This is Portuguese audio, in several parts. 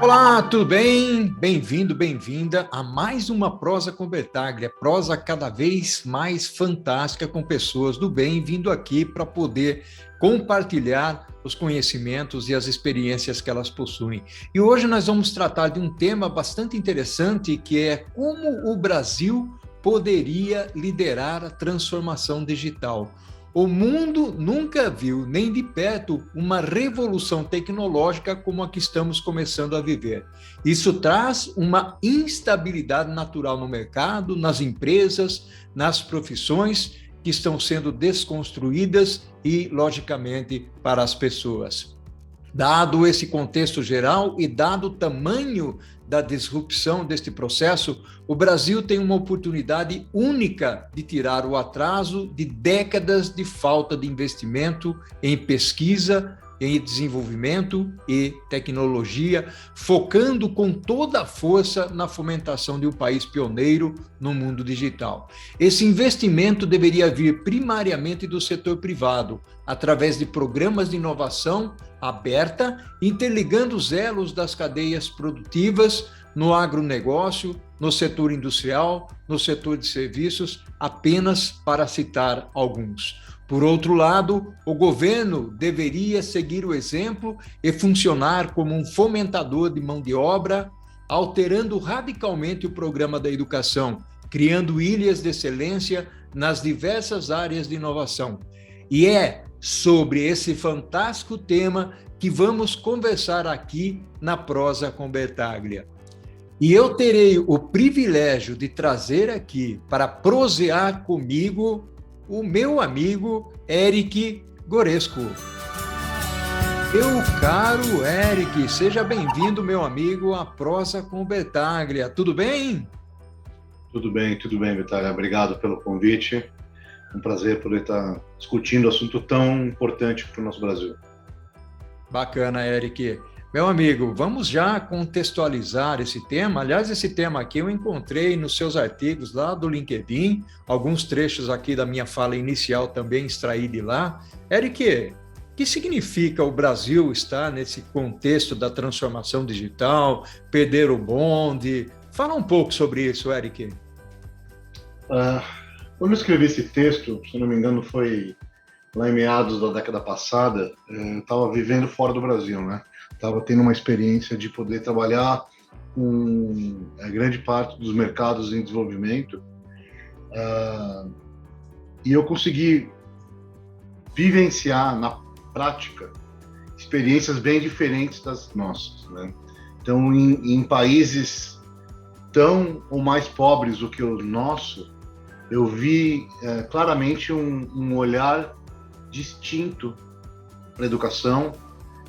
Olá, tudo bem? Bem-vindo, bem-vinda a mais uma Prosa com Bertaglia, prosa cada vez mais fantástica com pessoas do bem vindo aqui para poder compartilhar os conhecimentos e as experiências que elas possuem. E hoje nós vamos tratar de um tema bastante interessante, que é como o Brasil poderia liderar a transformação digital. O mundo nunca viu, nem de perto, uma revolução tecnológica como a que estamos começando a viver. Isso traz uma instabilidade natural no mercado, nas empresas, nas profissões que estão sendo desconstruídas e, logicamente, para as pessoas. Dado esse contexto geral e dado o tamanho da disrupção deste processo, o Brasil tem uma oportunidade única de tirar o atraso de décadas de falta de investimento em pesquisa, em desenvolvimento e tecnologia, focando com toda a força na fomentação de um país pioneiro no mundo digital. Esse investimento deveria vir primariamente do setor privado, através de programas de inovação aberta, interligando os elos das cadeias produtivas no agronegócio, no setor industrial, no setor de serviços, apenas para citar alguns. Por outro lado, o governo deveria seguir o exemplo e funcionar como um fomentador de mão de obra, alterando radicalmente o programa da educação, criando ilhas de excelência nas diversas áreas de inovação. E é sobre esse fantástico tema que vamos conversar aqui na Prosa com Bertaglia. E eu terei o privilégio de trazer aqui para prosear comigo o meu amigo Eric Goresco. Meu caro Eric, seja bem-vindo, meu amigo, à Prosa com Bertaglia. Tudo bem? Tudo bem, Vitória. Obrigado pelo convite. É um prazer poder estar discutindo um assunto tão importante para o nosso Brasil. Bacana, Eric. Meu amigo, vamos já contextualizar esse tema. Aliás, esse tema aqui eu encontrei nos seus artigos lá do LinkedIn, alguns trechos aqui da minha fala inicial também extraí de lá. Eric, o que significa o Brasil estar nesse contexto da transformação digital, perder o bonde? Fala um pouco sobre isso, Eric. Quando eu escrevi esse texto, se não me engano, foi lá em meados da década passada, eu estava vivendo fora do Brasil, né? Estava tendo uma experiência de poder trabalhar com a grande parte dos mercados em desenvolvimento, e eu consegui vivenciar na prática experiências bem diferentes das nossas, né? Então, em países tão ou mais pobres do que o nosso, eu vi claramente um olhar distinto para a educação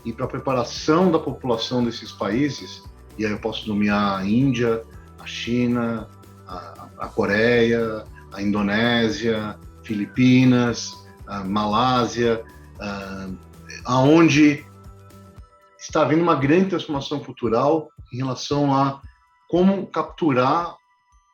e para a preparação da população desses países. E aí eu posso nomear a Índia, a China, a Coreia, a Indonésia, Filipinas, a Malásia, aonde está havendo uma grande transformação cultural em relação a como capturar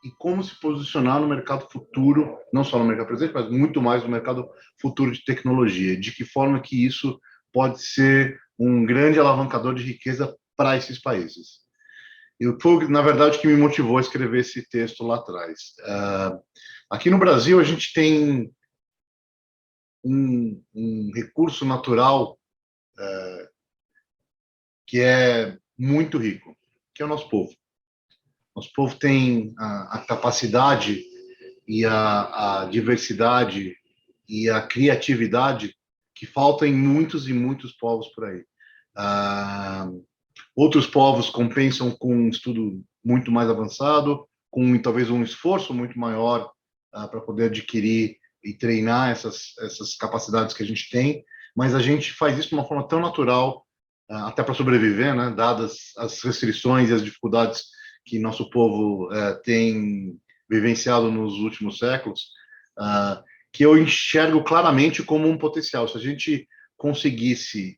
e como se posicionar no mercado futuro, não só no mercado presente, mas muito mais no mercado futuro de tecnologia. De que forma que isso pode ser um grande alavancador de riqueza para esses países. E foi, na verdade, que me motivou a escrever esse texto lá atrás. Aqui no Brasil, a gente tem um recurso natural que é muito rico, que é o nosso povo. Nosso povo tem a capacidade e a diversidade e a criatividade que falta em muitos e muitos povos por aí. Outros povos compensam com um estudo muito mais avançado, com talvez um esforço muito maior para poder adquirir e treinar essas capacidades que a gente tem, mas a gente faz isso de uma forma tão natural, até para sobreviver, né, dadas as restrições e as dificuldades que nosso povo tem vivenciado nos últimos séculos, que eu enxergo claramente como um potencial. Se a gente conseguisse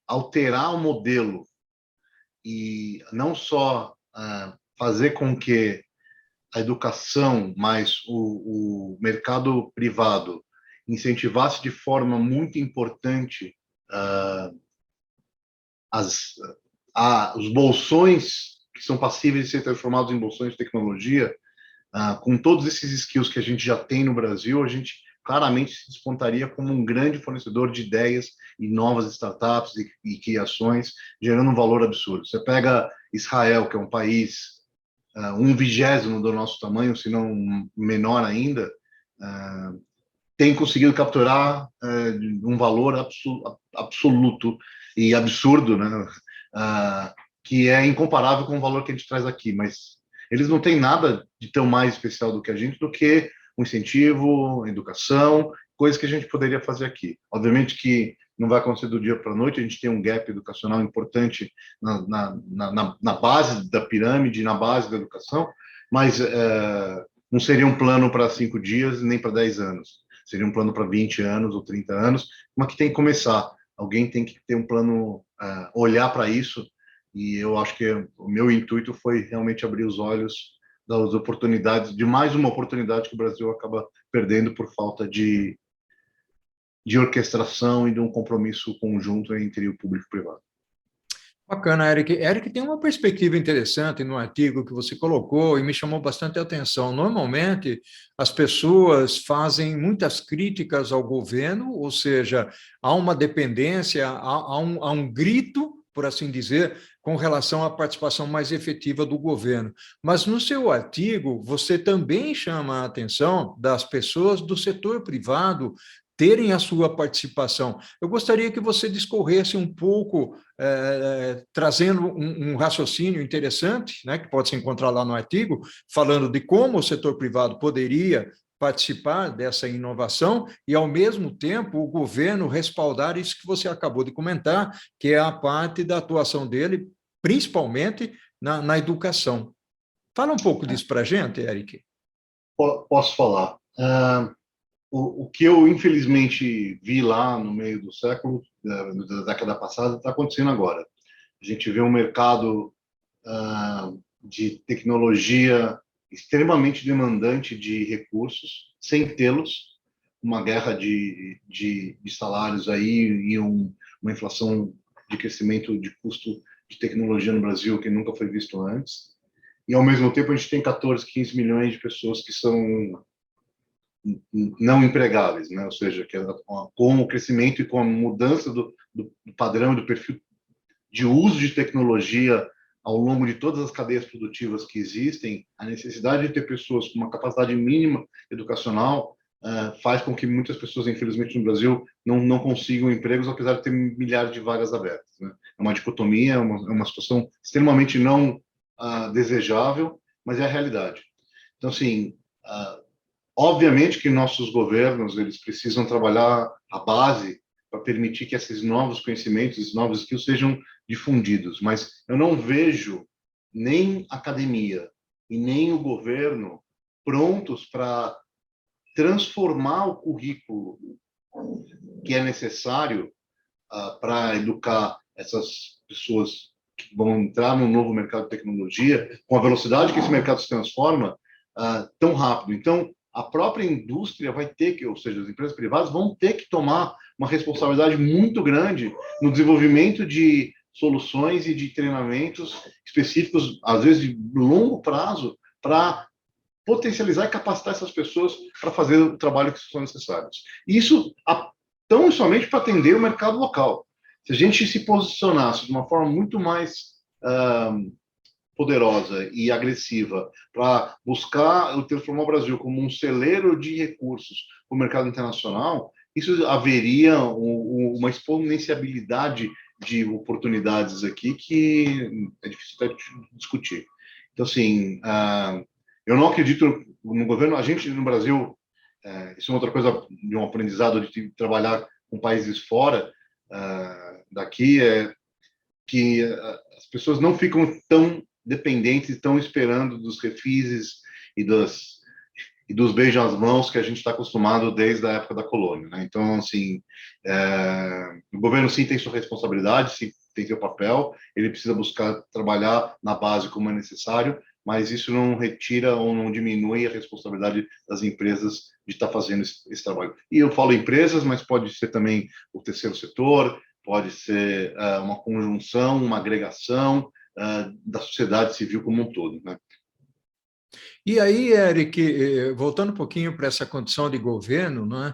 alterar o modelo e não só fazer com que a educação, mas o mercado privado incentivasse de forma muito importante as, os bolsões que são passíveis de ser transformados em bolsões de tecnologia, com todos esses skills que a gente já tem no Brasil, a gente claramente se despontaria como um grande fornecedor de ideias e novas startups e criações, gerando um valor absurdo. Você pega Israel, que é um país 1/20 do nosso tamanho, se não menor ainda, tem conseguido capturar um valor absoluto e absurdo, né? Que é incomparável com o valor que a gente traz aqui, mas eles não têm nada de tão mais especial do que a gente, do que um incentivo, educação, coisas que a gente poderia fazer aqui. Obviamente que não vai acontecer do dia para a noite, a gente tem um gap educacional importante na base da pirâmide, na base da educação, mas não seria um plano para 5 dias, nem para 10 anos. Seria um plano para 20 anos ou 30 anos, mas que tem que começar. Alguém tem que ter um plano, olhar para isso, e eu acho que o meu intuito foi realmente abrir os olhos das oportunidades, de mais uma oportunidade que o Brasil acaba perdendo por falta de orquestração e de um compromisso conjunto entre o público e o privado. Bacana, Eric. Eric, tem uma perspectiva interessante no artigo que você colocou e me chamou bastante a atenção. Normalmente, as pessoas fazem muitas críticas ao governo, ou seja, há uma dependência, há um grito, por assim dizer, com relação à participação mais efetiva do governo. Mas no seu artigo, você também chama a atenção das pessoas do setor privado terem a sua participação. Eu gostaria que você discorresse um pouco, trazendo um raciocínio interessante, né, que pode se encontrar lá no artigo, falando de como o setor privado poderia participar dessa inovação e, ao mesmo tempo, o governo respaldar isso que você acabou de comentar, que é a parte da atuação dele, principalmente na educação. Fala um pouco disso para a gente, Eric. Posso falar. O que eu, infelizmente, vi lá no meio do século, da década passada, está acontecendo agora. A gente vê um mercado de tecnologia extremamente demandante de recursos, sem tê-los, uma guerra de salários aí e uma inflação de crescimento de custo de tecnologia no Brasil que nunca foi visto antes. E, ao mesmo tempo, a gente tem 14, 15 milhões de pessoas que são não empregáveis, né? Ou seja, que com o crescimento e com a mudança do padrão e do perfil de uso de tecnologia ao longo de todas as cadeias produtivas que existem, a necessidade de ter pessoas com uma capacidade mínima educacional faz com que muitas pessoas, infelizmente, no Brasil, não consigam empregos, apesar de ter milhares de vagas abertas, né? É uma dicotomia, é uma situação extremamente não desejável, mas é a realidade. Então, assim, obviamente que nossos governos eles precisam trabalhar a base para permitir que esses novos conhecimentos, esses novos skills sejam difundidos, mas eu não vejo nem a academia e nem o governo prontos para transformar o currículo que é necessário para educar essas pessoas que vão entrar no novo mercado de tecnologia, com a velocidade que esse mercado se transforma, tão rápido. Então, a própria indústria vai ter que, ou seja, as empresas privadas vão ter que tomar uma responsabilidade muito grande no desenvolvimento de soluções e de treinamentos específicos, às vezes de longo prazo, para potencializar e capacitar essas pessoas para fazer o trabalho que são necessários. E isso tão somente para atender o mercado local. Se a gente se posicionasse de uma forma muito mais poderosa e agressiva para buscar transformar o Brasil como um celeiro de recursos para o mercado internacional, isso haveria uma exponenciabilidade de oportunidades aqui que é difícil até discutir. Então, assim, eu não acredito no governo. A gente, no Brasil, isso é outra coisa de um aprendizado de trabalhar com países fora daqui, é que as pessoas não ficam tão dependentes, estão esperando dos refises e dos beijos às mãos que a gente está acostumado desde a época da colônia, né? Então, assim, o governo sim tem sua responsabilidade, sim tem seu papel, ele precisa buscar trabalhar na base como é necessário, mas isso não retira ou não diminui a responsabilidade das empresas de estar fazendo esse trabalho. E eu falo empresas, mas pode ser também o terceiro setor, pode ser uma conjunção, uma agregação da sociedade civil como um todo, né? E aí, Eric, voltando um pouquinho para essa condição de governo, né?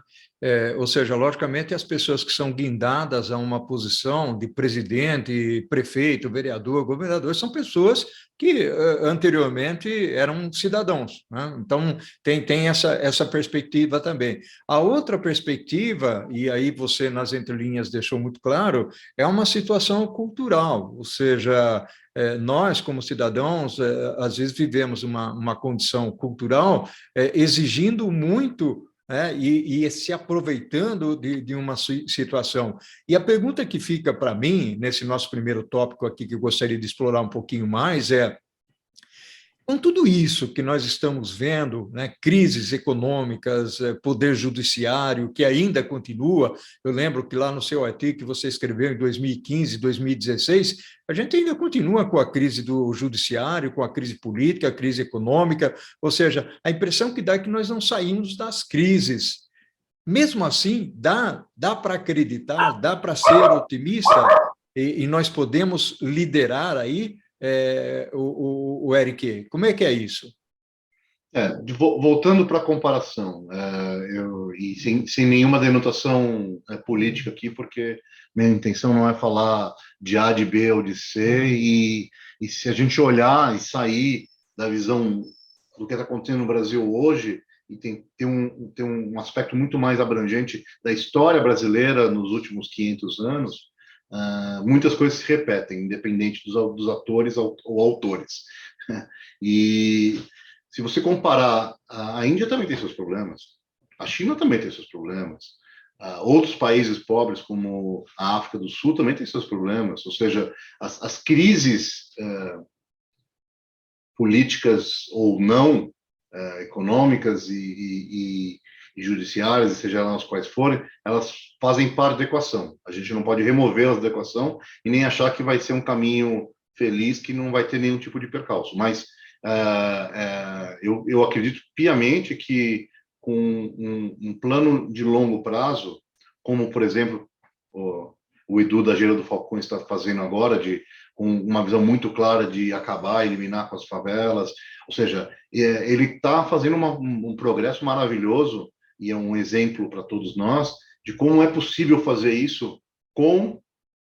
Ou seja, logicamente, as pessoas que são guindadas a uma posição de presidente, prefeito, vereador, governador, são pessoas que anteriormente eram cidadãos, né? Então, tem essa perspectiva também. A outra perspectiva, e aí você, nas entrelinhas, deixou muito claro, é uma situação cultural, ou seja, nós, como cidadãos, às vezes vivemos uma condição cultural exigindo muito, e se aproveitando de uma situação. E a pergunta que fica para mim, nesse nosso primeiro tópico aqui, que eu gostaria de explorar um pouquinho mais, é: com tudo isso que nós estamos vendo, né, crises econômicas, poder judiciário, que ainda continua, eu lembro que lá no seu artigo que você escreveu em 2015, 2016, a gente ainda continua com a crise do judiciário, com a crise política, a crise econômica, ou seja, a impressão que dá é que nós não saímos das crises. Mesmo assim, dá para acreditar, dá para ser otimista, e nós podemos liderar aí, o Eric, como é que é isso? Voltando para a comparação, e sem nenhuma denotação política aqui, porque minha intenção não é falar de A, de B ou de C, e se a gente olhar e sair da visão do que está acontecendo no Brasil hoje, e tem um aspecto muito mais abrangente da história brasileira nos últimos 500 anos, muitas coisas se repetem, independente dos atores ou autores. E se você comparar, a Índia também tem seus problemas, a China também tem seus problemas, outros países pobres, como a África do Sul, também tem seus problemas, ou seja, as crises políticas ou não, econômicas e judiciárias, seja lá os quais forem, elas fazem parte da equação. A gente não pode removê-las da equação e nem achar que vai ser um caminho feliz que não vai ter nenhum tipo de percalço. Mas eu acredito piamente que com um plano de longo prazo, como, por exemplo, o Edu da Gera do Falcão está fazendo agora, com uma visão muito clara de acabar, eliminar com as favelas, ou seja, ele está fazendo um progresso maravilhoso e é um exemplo para todos nós de como é possível fazer isso com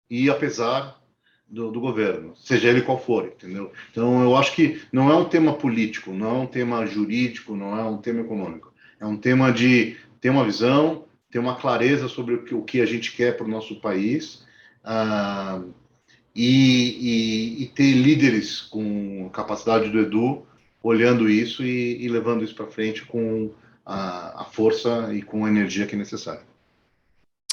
e apesar do governo, seja ele qual for, entendeu? Então, eu acho que não é um tema político, não é um tema jurídico, não é um tema econômico. É um tema de ter uma visão, ter uma clareza sobre o que a gente quer para o nosso país, e ter líderes com capacidade do Edu olhando isso e levando isso para frente com a força e com a energia que é necessária.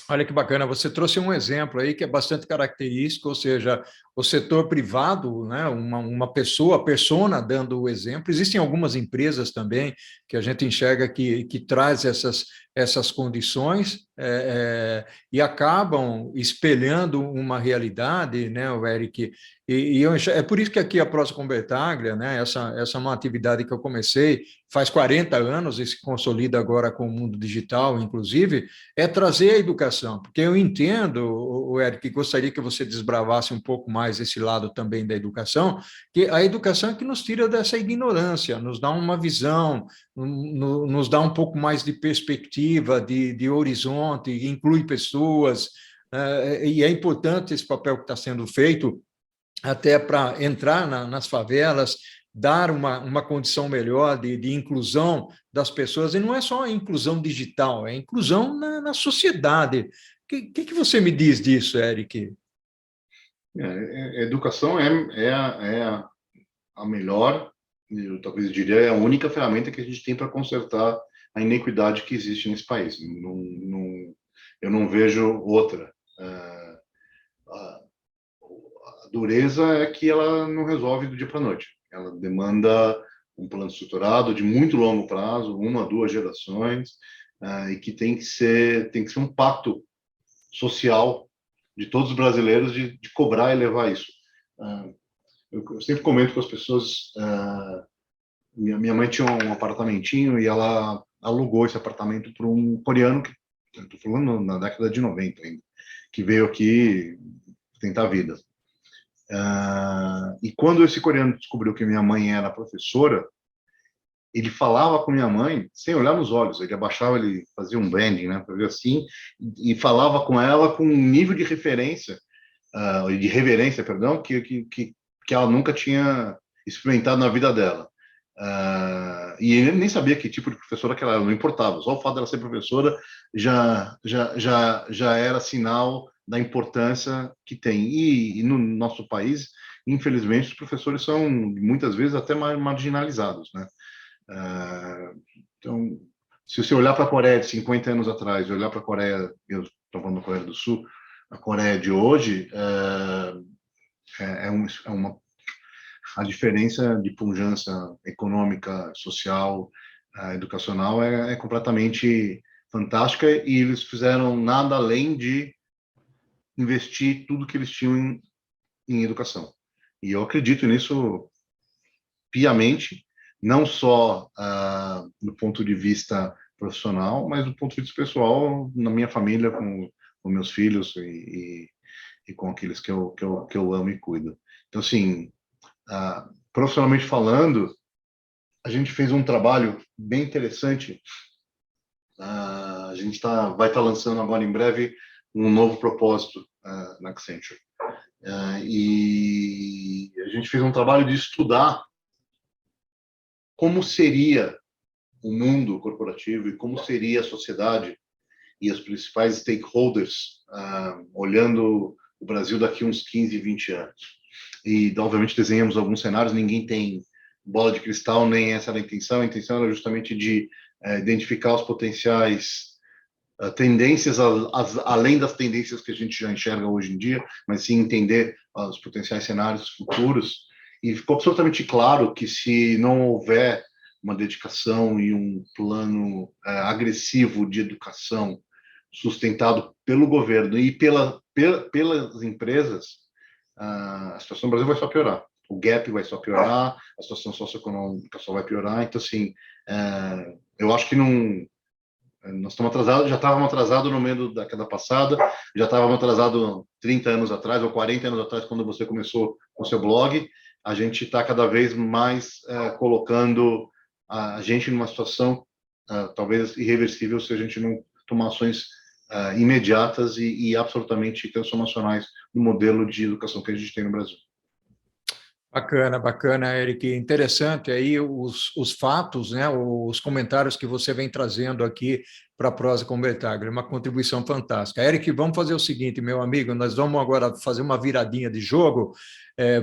Olha que bacana, você trouxe um exemplo aí que é bastante característico, ou seja, o setor privado, né, uma pessoa, persona dando o exemplo. Existem algumas empresas também que a gente enxerga que traz essas condições e acabam espelhando uma realidade, né, o Eric? É por isso que aqui a Prosa com Bertaglia, né, essa é uma atividade que eu comecei faz 40 anos e se consolida agora com o mundo digital, inclusive, é trazer a educação, porque eu entendo, o Eric, gostaria que você desbravasse um pouco mais esse lado também da educação, que a educação é que nos tira dessa ignorância, nos dá uma visão, nos dá um pouco mais de perspectiva, de horizonte, inclui pessoas, e é importante esse papel que está sendo feito, até para entrar nas favelas, dar uma condição melhor de inclusão das pessoas, e não é só a inclusão digital, é a inclusão na sociedade. O que você me diz disso, Eric? Educação a melhor, eu talvez diria, é a única ferramenta que a gente tem para consertar a inequidade que existe nesse país. Eu não vejo outra. A dureza é que ela não resolve do dia para a noite. Ela demanda um plano estruturado de muito longo prazo, 1, 2 gerações, e que tem que ser um pacto social de todos os brasileiros de cobrar e levar isso. Eu sempre comento com as pessoas, minha mãe tinha um apartamentinho e ela alugou esse apartamento para um coreano, estou falando na década de 90 ainda, que veio aqui tentar a vida. E quando esse coreano descobriu que minha mãe era professora, ele falava com minha mãe sem olhar nos olhos. Ele abaixava, ele fazia um bending, né, para ver assim, e falava com ela com um nível de referência, de reverência, perdão, que ela nunca tinha experimentado na vida dela. E ele nem sabia que tipo de professora que ela era, não importava. Só o fato dela ser professora já era sinal da importância que tem. E no nosso país, infelizmente, os professores são muitas vezes até marginalizados, né? Então, se você olhar para a Coreia de 50 anos atrás, olhar para a Coreia, eu estou falando da Coreia do Sul, a Coreia de hoje, a diferença de pujança econômica, social, educacional é completamente fantástica, e eles fizeram nada além de investir tudo que eles tinham em educação. E eu acredito nisso piamente, não só do ponto de vista profissional, mas do ponto de vista pessoal, na minha família, com meus filhos e com aqueles que eu amo e cuido. Então, assim, profissionalmente falando, a gente fez um trabalho bem interessante. A gente vai estar lançando agora em breve um novo propósito na Accenture. E a gente fez um trabalho de estudar como seria o mundo corporativo e como seria a sociedade e os principais stakeholders olhando o Brasil daqui uns 15, 20 anos. E, obviamente, desenhamos alguns cenários, ninguém tem bola de cristal, nem essa era a intenção. A intenção era justamente de identificar os potenciais tendências, além das tendências que a gente já enxerga hoje em dia, mas sim entender os potenciais cenários futuros. E ficou absolutamente claro que se não houver uma dedicação e um plano agressivo de educação sustentado pelo governo e pelas empresas, a situação do Brasil vai só piorar. O gap vai só piorar, a situação socioeconômica só vai piorar. Então, assim, eu acho que não... Nós estamos atrasados, já estávamos atrasados no meio da década passada, já estávamos atrasados 30 anos atrás ou 40 anos atrás, quando você começou com o seu blog. A gente está cada vez mais colocando a gente numa situação talvez irreversível se a gente não tomar ações imediatas e absolutamente transformacionais no modelo de educação que a gente tem no Brasil. Bacana, bacana, Eric. Interessante aí os fatos, né, os comentários que você vem trazendo aqui para a Prosa com Bertaglia, uma contribuição fantástica. Eric, vamos fazer o seguinte, meu amigo, nós vamos agora fazer uma viradinha de jogo,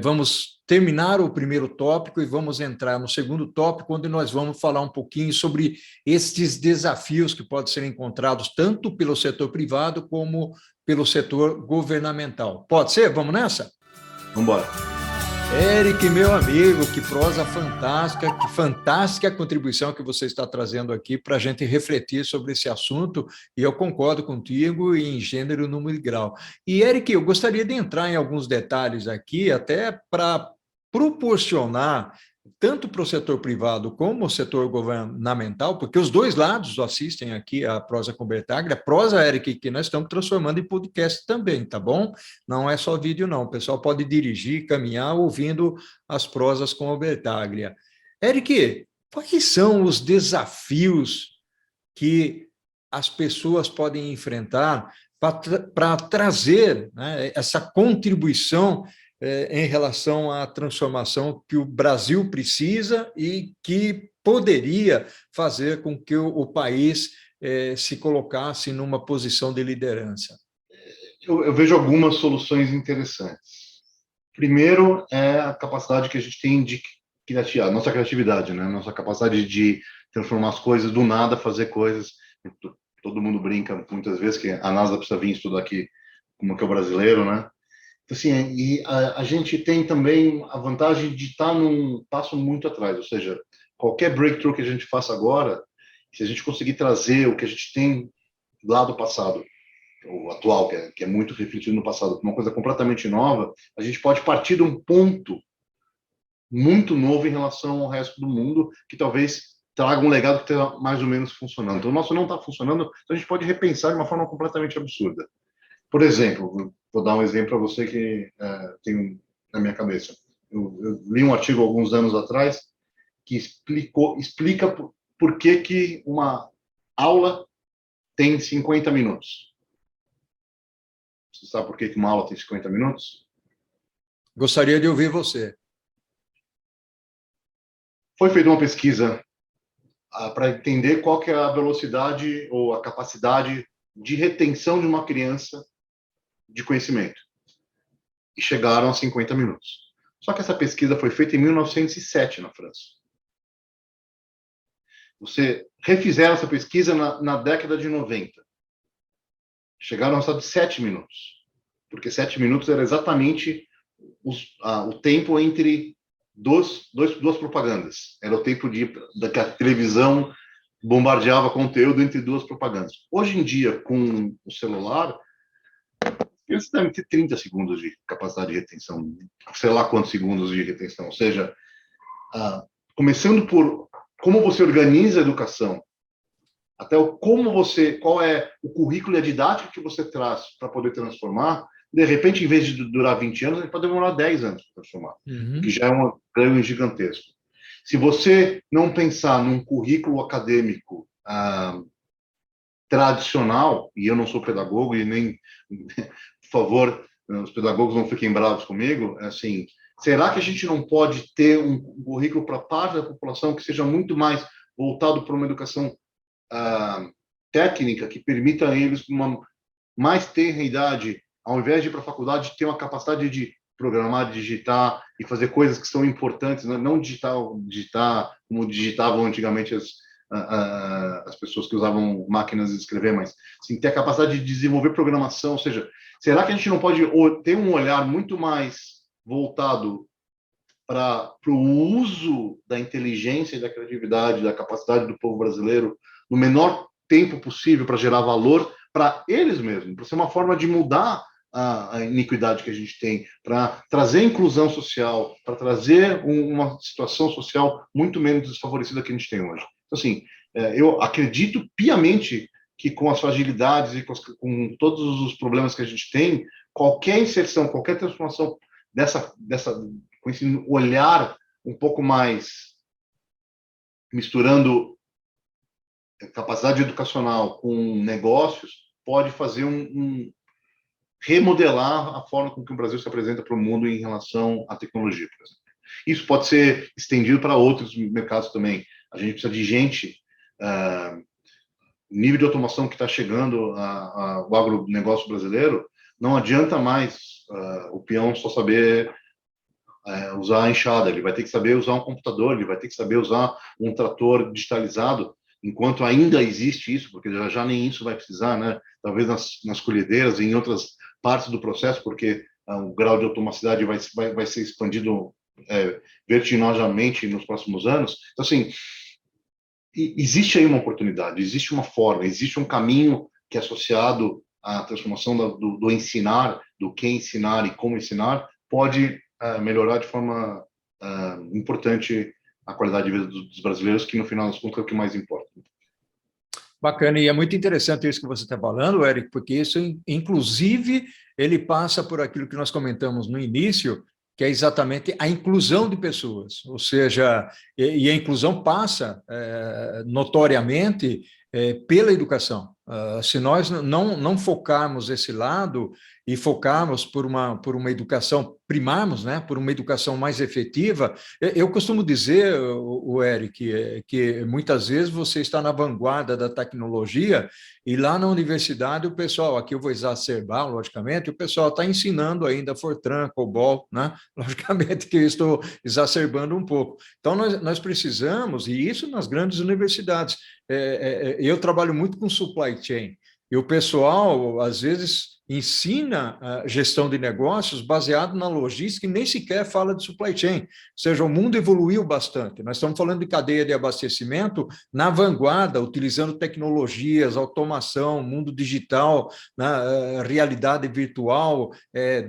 vamos terminar o primeiro tópico e vamos entrar no segundo tópico, onde nós vamos falar um pouquinho sobre estes desafios que podem ser encontrados tanto pelo setor privado como pelo setor governamental. Pode ser? Vamos nessa? Vamos embora. Eric, meu amigo, que prosa fantástica, que fantástica contribuição que você está trazendo aqui para a gente refletir sobre esse assunto, e eu concordo contigo em gênero, número e grau. E, Eric, eu gostaria de entrar em alguns detalhes aqui, até para proporcionar, tanto para o setor privado como o setor governamental, porque os dois lados assistem aqui a Prosa com Bertaglia, a prosa, Eric, que nós estamos transformando em podcast também, tá bom? Não é só vídeo, não. O pessoal pode dirigir, caminhar, ouvindo as prosas com o Bertaglia. Eric, quais são os desafios que as pessoas podem enfrentar para trazer, né, essa contribuição em relação à transformação que o Brasil precisa e que poderia fazer com que o país se colocasse numa posição de liderança? Eu vejo algumas soluções interessantes. Primeiro é a capacidade que a gente tem de criar, a nossa criatividade, né? Nossa capacidade de transformar as coisas do nada, fazer coisas. Todo mundo brinca muitas vezes que a NASA precisa vir estudar aqui, como que é o brasileiro, né? Assim, e a gente tem também a vantagem de estar num passo muito atrás, ou seja, qualquer breakthrough que a gente faça agora, se a gente conseguir trazer o que a gente tem lá do passado, o atual, que é muito refletido no passado, uma coisa completamente nova, a gente pode partir de um ponto muito novo em relação ao resto do mundo, que talvez traga um legado que esteja mais ou menos funcionando. Então, o nosso não está funcionando, então a gente pode repensar de uma forma completamente absurda. Por exemplo, vou dar um exemplo para você que tem na minha cabeça. Eu li um artigo alguns anos atrás que explica por que uma aula tem 50 minutos. Você sabe por que uma aula tem 50 minutos? Gostaria de ouvir você. Foi feita uma pesquisa para entender qual que é a velocidade ou a capacidade de retenção de uma criança de conhecimento. E chegaram a 50 minutos. Só que essa pesquisa foi feita em 1907 na França. Você refizeram essa pesquisa na década de 90. Chegaram a de 7 minutos. Porque 7 minutos era exatamente o tempo entre duas propagandas. Era o tempo que a televisão bombardeava conteúdo entre duas propagandas. Hoje em dia, com o celular, eles devem ter 30 segundos de capacidade de retenção, sei lá quantos segundos de retenção. Ou seja, começando por como você organiza a educação, até qual é o currículo e a didática que você traz para poder transformar. De repente, em vez de durar 20 anos, ele pode demorar 10 anos para transformar, o que já é um ganho gigantesco. Se você não pensar num currículo acadêmico tradicional, e eu não sou pedagogo e nem, por favor, os pedagogos não fiquem bravos comigo, assim, será que a gente não pode ter um currículo para parte da população que seja muito mais voltado para uma educação técnica, que permita a eles, uma mais tenra idade, ao invés de ir para a faculdade, ter uma capacidade de programar, digitar e fazer coisas que são importantes, não digitar como digitavam antigamente as pessoas que usavam máquinas de escrever, mas sim, ter a capacidade de desenvolver programação. Ou seja, será que a gente não pode ter um olhar muito mais voltado para o uso da inteligência e da criatividade, da capacidade do povo brasileiro no menor tempo possível para gerar valor para eles mesmos, para ser uma forma de mudar a iniquidade que a gente tem, para trazer inclusão social, para trazer uma situação social muito menos desfavorecida que a gente tem hoje. Então, assim, eu acredito piamente que com as fragilidades e com todos os problemas que a gente tem, qualquer inserção, qualquer transformação com esse olhar um pouco mais misturando capacidade educacional com negócios, pode fazer remodelar a forma com que o Brasil se apresenta para o mundo em relação à tecnologia, por exemplo. Isso pode ser estendido para outros mercados também. A gente precisa de gente, o nível de automação que está chegando ao agronegócio brasileiro, não adianta mais o peão só saber usar a enxada, ele vai ter que saber usar um computador, ele vai ter que saber usar um trator digitalizado, enquanto ainda existe isso, porque já nem isso vai precisar, né? Talvez nas colhedeiras e em outras partes do processo, porque o grau de automacidade vai ser expandido vertiginosamente nos próximos anos. Então, assim, existe aí uma oportunidade, existe uma forma, existe um caminho que é associado à transformação do ensinar, do que ensinar e como ensinar, pode melhorar de forma importante a qualidade de vida dos brasileiros, que no final das contas é o que mais importa. Bacana, e é muito interessante isso que você está falando, Eric, porque isso, inclusive, ele passa por aquilo que nós comentamos no início, que é exatamente a inclusão de pessoas, ou seja, e a inclusão passa notoriamente pela educação. Se nós não focarmos esse lado e focarmos por uma educação, primarmos, né, por uma educação mais efetiva, eu costumo dizer, o Eric, que muitas vezes você está na vanguarda da tecnologia e lá na universidade o pessoal, aqui eu vou exacerbar, logicamente, o pessoal está ensinando ainda Fortran, COBOL, né? Logicamente que eu estou exacerbando um pouco. Então, nós precisamos, e isso nas grandes universidades, eu trabalho muito com supply chain, e o pessoal, às vezes, ensina a gestão de negócios baseado na logística e nem sequer fala de supply chain. Ou seja, o mundo evoluiu bastante. Nós estamos falando de cadeia de abastecimento na vanguarda, utilizando tecnologias, automação, mundo digital, né, realidade virtual,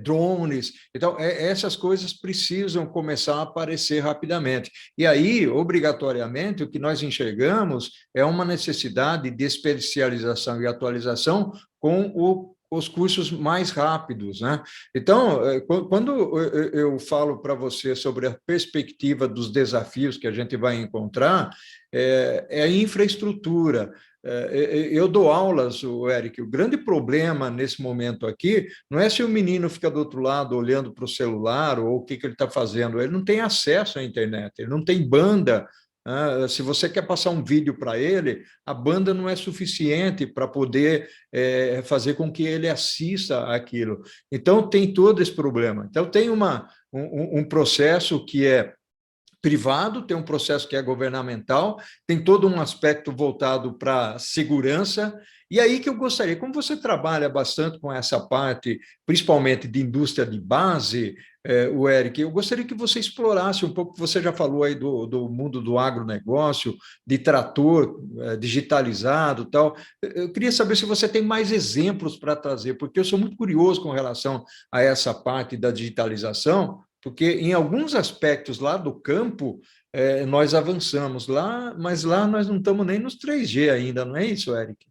drones. Então, essas coisas precisam começar a aparecer rapidamente. E aí, obrigatoriamente, o que nós enxergamos é uma necessidade de especialização e atualização com os cursos mais rápidos, né? Então, quando eu falo para você sobre a perspectiva dos desafios que a gente vai encontrar, é a infraestrutura. Eu dou aulas, o Eric, o grande problema nesse momento aqui não é se o menino fica do outro lado olhando para o celular ou o que ele está fazendo, ele não tem acesso à internet, ele não tem banda. Se você quer passar um vídeo para ele, a banda não é suficiente para poder fazer com que ele assista aquilo. Então, tem todo esse problema. Então, tem um processo que é privado, tem um processo que é governamental, tem todo um aspecto voltado para segurança. E aí que eu gostaria, como você trabalha bastante com essa parte, principalmente de indústria de base, o Eric, eu gostaria que você explorasse um pouco, você já falou aí do mundo do agronegócio, de trator digitalizado e tal. Eu queria saber se você tem mais exemplos para trazer, porque eu sou muito curioso com relação a essa parte da digitalização, porque em alguns aspectos lá do campo, nós avançamos lá, mas lá nós não estamos nem nos 3G ainda, não é isso, Eric?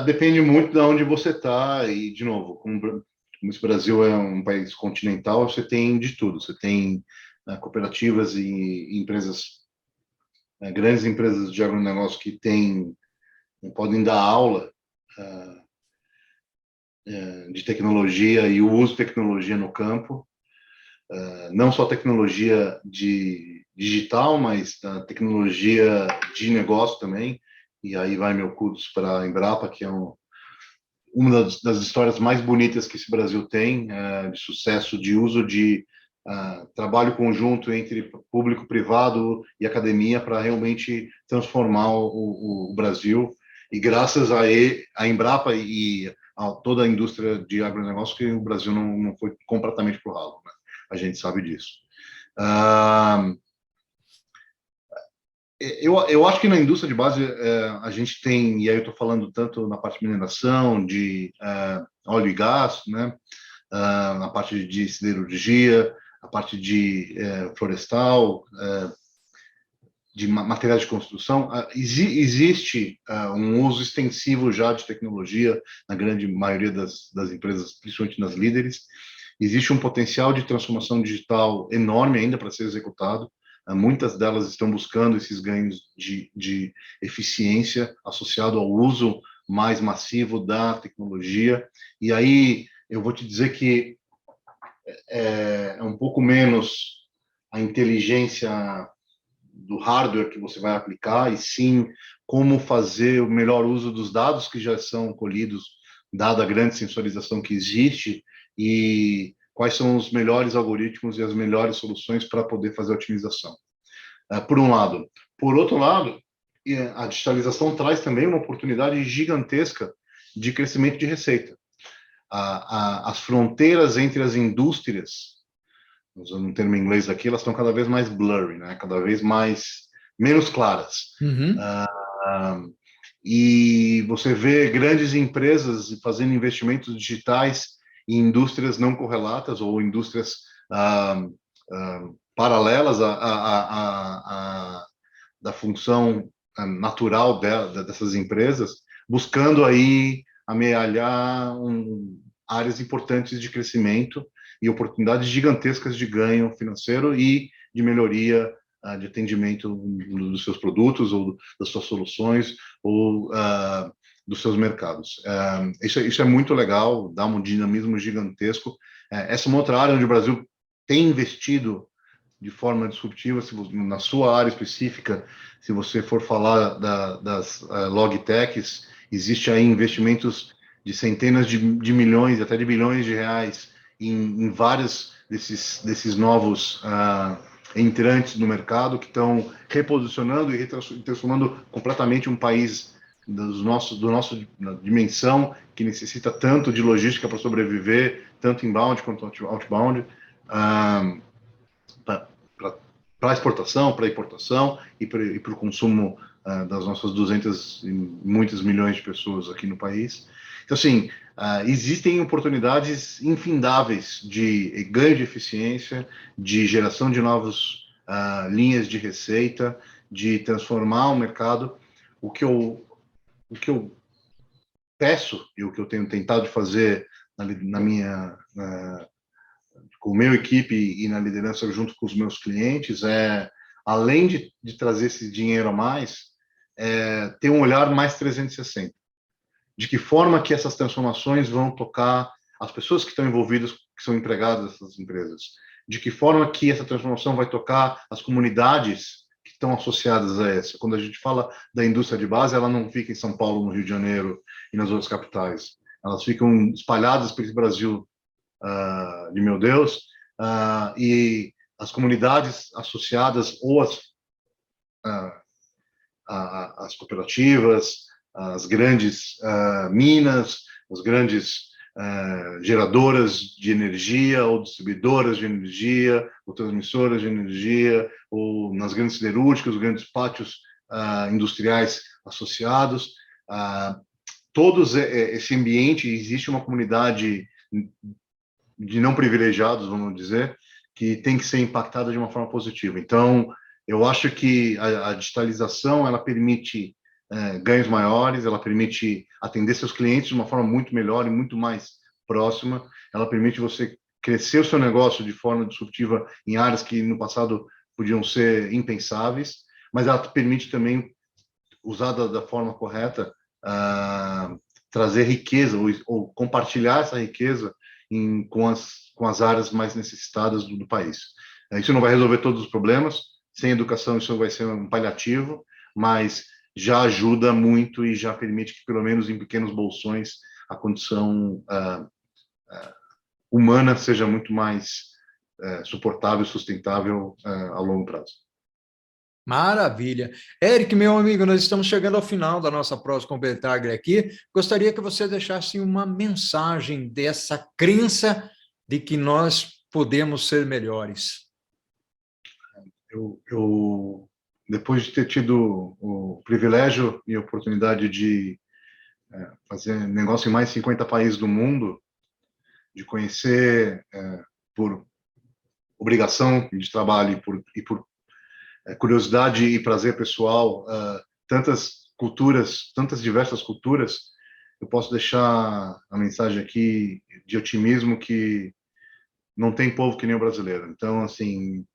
Depende muito de onde você está, e, de novo, como esse Brasil é um país continental, você tem de tudo. Você tem cooperativas e empresas, grandes empresas de agronegócio que podem dar aula de tecnologia e o uso de tecnologia no campo. Não só tecnologia digital, mas tecnologia de negócio também. E aí vai meu kudos para a Embrapa, que é uma das histórias mais bonitas que esse Brasil tem, de sucesso, de uso de trabalho conjunto entre público, privado e academia para realmente transformar o Brasil. E graças a Embrapa e a toda a indústria de agronegócio, que o Brasil não foi completamente para o ralo, né? A gente sabe disso. Eu acho que na indústria de base a gente tem, e aí eu estou falando tanto na parte de mineração, de óleo e gás, né? Na parte de siderurgia, a parte de florestal, de materiais de construção, existe um uso extensivo já de tecnologia na grande maioria das empresas, principalmente nas líderes. Existe um potencial de transformação digital enorme ainda para ser executado. Muitas delas estão buscando esses ganhos de eficiência associado ao uso mais massivo da tecnologia. E aí eu vou te dizer que é um pouco menos a inteligência do hardware que você vai aplicar, e sim como fazer o melhor uso dos dados que já são colhidos, dada a grande sensorização que existe, e quais são os melhores algoritmos e as melhores soluções para poder fazer a otimização. Por um lado. Por outro lado, a digitalização traz também uma oportunidade gigantesca de crescimento de receita. As fronteiras entre as indústrias, usando um termo em inglês aqui, elas estão cada vez mais blurry, né? Cada vez menos claras. Uhum. E você vê grandes empresas fazendo investimentos digitais em indústrias não correlatas ou indústrias paralelas da função natural dessas empresas, buscando aí amealhar áreas importantes de crescimento e oportunidades gigantescas de ganho financeiro e de melhoria de atendimento dos seus produtos ou das suas soluções ou dos seus mercados. Isso é muito legal, dá um dinamismo gigantesco. Essa é uma outra área onde o Brasil tem investido de forma disruptiva. Na sua área específica, se você for falar das logtechs, existe aí investimentos de centenas de milhões, até de bilhões de reais em vários desses novos entrantes no mercado que estão reposicionando e transformando completamente um país da nossa dimensão, que necessita tanto de logística para sobreviver, tanto inbound quanto outbound, para exportação, para importação e para o consumo das nossas 200 e muitos milhões de pessoas aqui no país. Então, assim, existem oportunidades infindáveis de ganho de eficiência, de geração de novas linhas de receita, de transformar o mercado. O que eu peço e o que eu tenho tentado fazer com o meu equipe e na liderança junto com os meus clientes além de trazer esse dinheiro a mais, ter um olhar mais 360. De que forma que essas transformações vão tocar as pessoas que estão envolvidas, que são empregadas dessas empresas? De que forma que essa transformação vai tocar as comunidades que estão associadas a essa? Quando a gente fala da indústria de base, ela não fica em São Paulo, no Rio de Janeiro e nas outras capitais. Elas ficam espalhadas pelo Brasil, de meu Deus, e as comunidades associadas ou as cooperativas, as grandes minas, as grandes geradoras de energia ou distribuidoras de energia ou transmissoras de energia ou nas grandes siderúrgicas, os grandes pátios industriais associados. Todos esse ambiente, existe uma comunidade de não privilegiados, vamos dizer, que tem que ser impactada de uma forma positiva. Então, eu acho que a digitalização ela permite ganhos maiores, ela permite atender seus clientes de uma forma muito melhor e muito mais próxima, ela permite você crescer o seu negócio de forma disruptiva em áreas que no passado podiam ser impensáveis, mas ela permite também, usada da forma correta, trazer riqueza ou compartilhar essa riqueza com as áreas mais necessitadas do país. Isso não vai resolver todos os problemas, sem educação isso vai ser um paliativo, mas já ajuda muito e já permite que, pelo menos em pequenos bolsões, a condição humana seja muito mais suportável e sustentável a longo prazo. Maravilha. Eric, meu amigo, nós estamos chegando ao final da nossa prosa com Betagre aqui. Gostaria que você deixasse uma mensagem dessa crença de que nós podemos ser melhores. Eu depois de ter tido o privilégio e a oportunidade de fazer negócio em mais de 50 países do mundo, de conhecer por obrigação de trabalho e por curiosidade e prazer pessoal tantas culturas, tantas diversas culturas, eu posso deixar a mensagem aqui de otimismo que não tem povo que nem o brasileiro. Então, assim,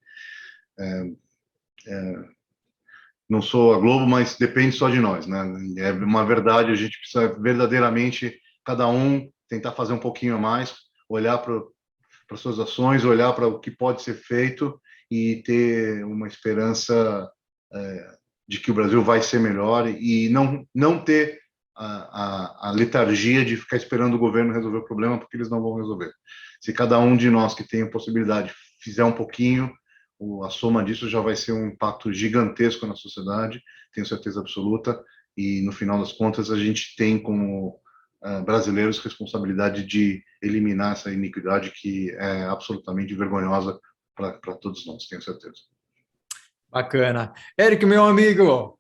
não sou a Globo, mas depende só de nós, né? É uma verdade, a gente precisa verdadeiramente, cada um, tentar fazer um pouquinho a mais, olhar para as suas ações, olhar para o que pode ser feito e ter uma esperança de que o Brasil vai ser melhor e não ter a letargia de ficar esperando o governo resolver o problema, porque eles não vão resolver. Se cada um de nós que tem a possibilidade fizer um pouquinho, a soma disso já vai ser um impacto gigantesco na sociedade, tenho certeza absoluta, e no final das contas a gente tem como brasileiros responsabilidade de eliminar essa iniquidade que é absolutamente vergonhosa para todos nós, tenho certeza. Bacana. Eric, meu amigo,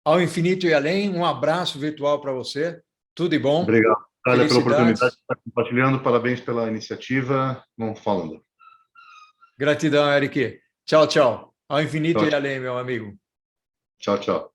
ao infinito e além, um abraço virtual para você, tudo de bom. Obrigado, Natália, pela oportunidade de estar compartilhando, parabéns pela iniciativa, vamos falando. Gratidão, Eric. Tchau, tchau. Ao infinito e além, meu amigo. Tchau, tchau.